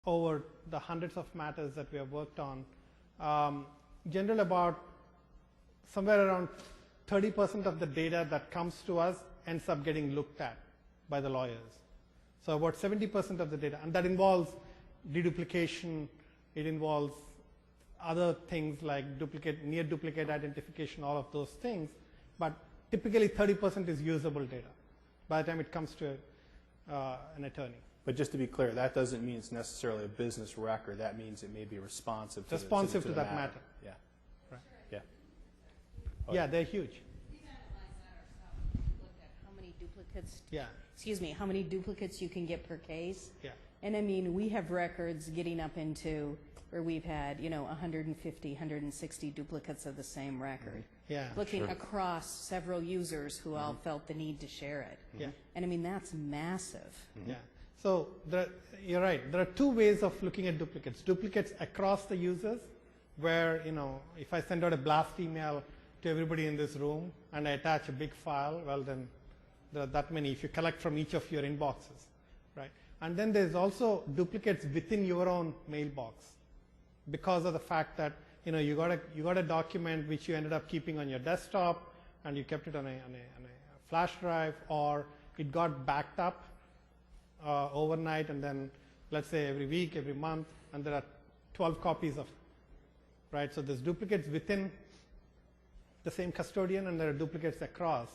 over the hundreds of matters that we have worked on, generally about somewhere around 30% of the data that comes to us ends up getting looked at by the lawyers. So about 70% of the data, and that involves deduplication, it involves other things like near duplicate identification, all of those things, but typically 30% is usable data by the time it comes to an attorney. But just to be clear, that doesn't mean it's necessarily a business record. That means it may be responsive to that matter. Yeah. Right. Yeah. Yeah, they're huge. We've analyzed that ourselves. We looked at how many duplicates. Yeah. Excuse me, how many duplicates you can get per case. Yeah. And I mean, we have records getting up into where we've had, 150, 160 duplicates of the same record. Yeah. Looking across several users who all felt the need to share it. Yeah. And I mean, that's massive. Yeah. So you're right. There are two ways of looking at duplicates. Duplicates across the users, where, if I send out a blast email to everybody in this room and I attach a big file, well then there are that many if you collect from each of your inboxes, right? And then there's also duplicates within your own mailbox because of the fact that you got a document which you ended up keeping on your desktop and you kept it on a flash drive, or it got backed up overnight, and then let's say every week, every month, and there are 12 copies of it, right? So there's duplicates within the same custodian and there are duplicates across.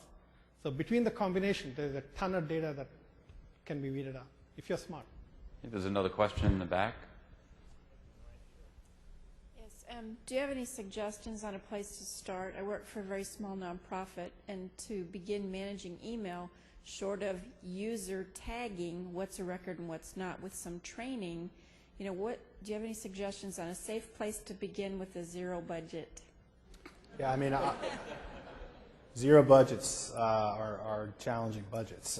So between the combination, there's a ton of data that can be weeded out if you're smart. There's another question in the back. Yes. Do you have any suggestions on a place to start? I work for a very small nonprofit, and to begin managing email, short of user tagging what's a record and what's not with some training, do you have any suggestions on a safe place to begin with a zero budget? Yeah, I mean, zero budgets are challenging budgets.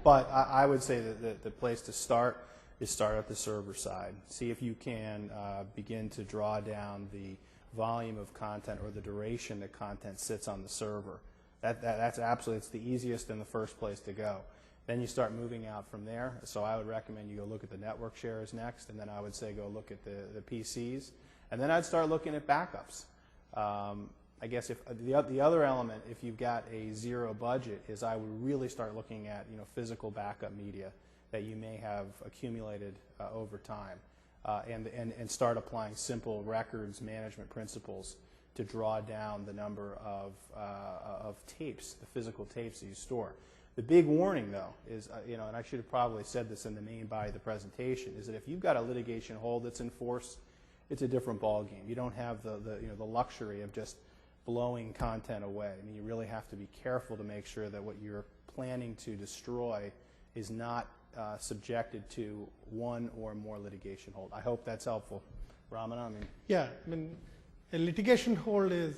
But I would say that the place to start is start at the server side. See if you can begin to draw down the volume of content or the duration that content sits on the server. That's absolutely, it's the easiest and the first place to go. Then you start moving out from there. So I would recommend you go look at the network shares next, and then I would say go look at the PCs. And then I'd start looking at backups. I guess if the other element, if you've got a zero budget, is I would really start looking at physical backup media that you may have accumulated over time, and start applying simple records management principles to draw down the number of tapes, the physical tapes that you store. The big warning, though, is and I should have probably said this in the main body of the presentation, is that if you've got a litigation hold that's in force, it's a different ballgame. You don't have the luxury of just blowing content away. I mean, you really have to be careful to make sure that what you're planning to destroy is not subjected to one or more litigation hold. I hope that's helpful. Ramana, Yeah, a litigation hold is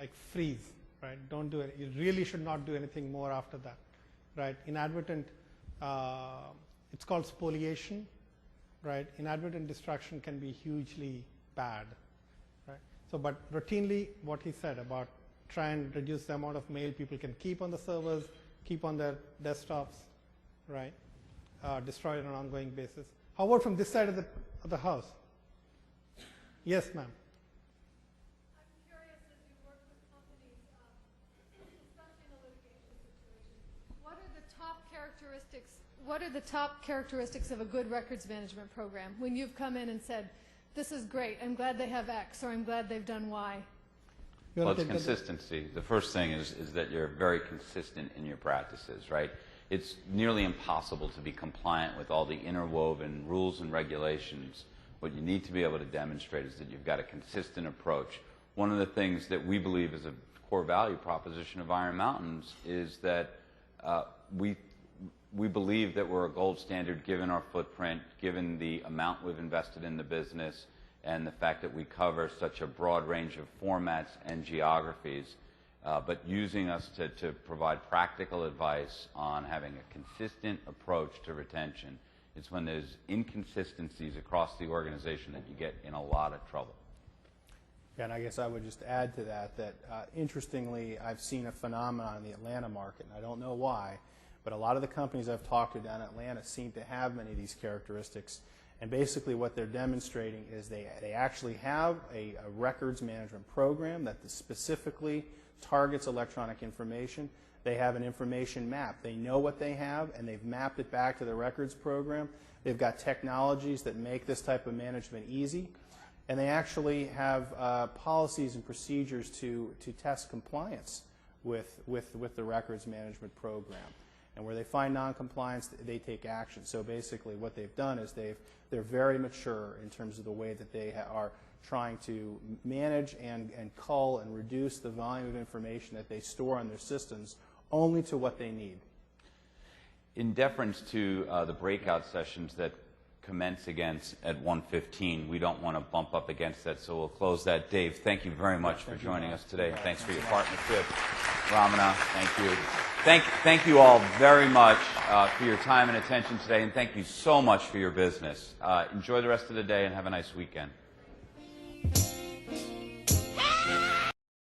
like freeze, right? Don't do it. You really should not do anything more after that, right? Inadvertent, it's called spoliation, right? Inadvertent destruction can be hugely bad, right? So, but routinely, what he said about try and reduce the amount of mail people can keep on the servers, keep on their desktops, right? Destroy it on an ongoing basis. How about from this side of the house? Yes, ma'am. I'm curious, as you work with companies, especially in a litigation situation, what are the top characteristics of a good records management program? When you've come in and said, this is great, I'm glad they have X, or I'm glad they've done Y. Well, it's consistency. The first thing is that you're very consistent in your practices, right? It's nearly impossible to be compliant with all the interwoven rules and regulations. What you need to be able to demonstrate is that you've got a consistent approach. One of the things that we believe is a core value proposition of Iron Mountains is that we believe that we're a gold standard given our footprint, given the amount we've invested in the business, and the fact that we cover such a broad range of formats and geographies, but using us to provide practical advice on having a consistent approach to retention. It's when there's inconsistencies across the organization that you get in a lot of trouble. Yeah, and I guess I would just add to that interestingly, I've seen a phenomenon in the Atlanta market, and I don't know why, but a lot of the companies I've talked to down in Atlanta seem to have many of these characteristics. And basically what they're demonstrating is they actually have a records management program that specifically targets electronic information. They have an information map. They know what they have, and they've mapped it back to the records program. They've got technologies that make this type of management easy. And they actually have policies and procedures to test compliance with the records management program. And where they find noncompliance, they take action. So basically what they've done is they're very mature in terms of the way that they are trying to manage and cull and reduce the volume of information that they store on their systems only to what they need. In deference to the breakout sessions that commence against at 1:15, we don't want to bump up against that, so we'll close that. Dave, thank you very much for joining us today, and thanks for your partnership. Ramana, thank you. Thank you all very much for your time and attention today, and thank you so much for your business. Enjoy the rest of the day and have a nice weekend.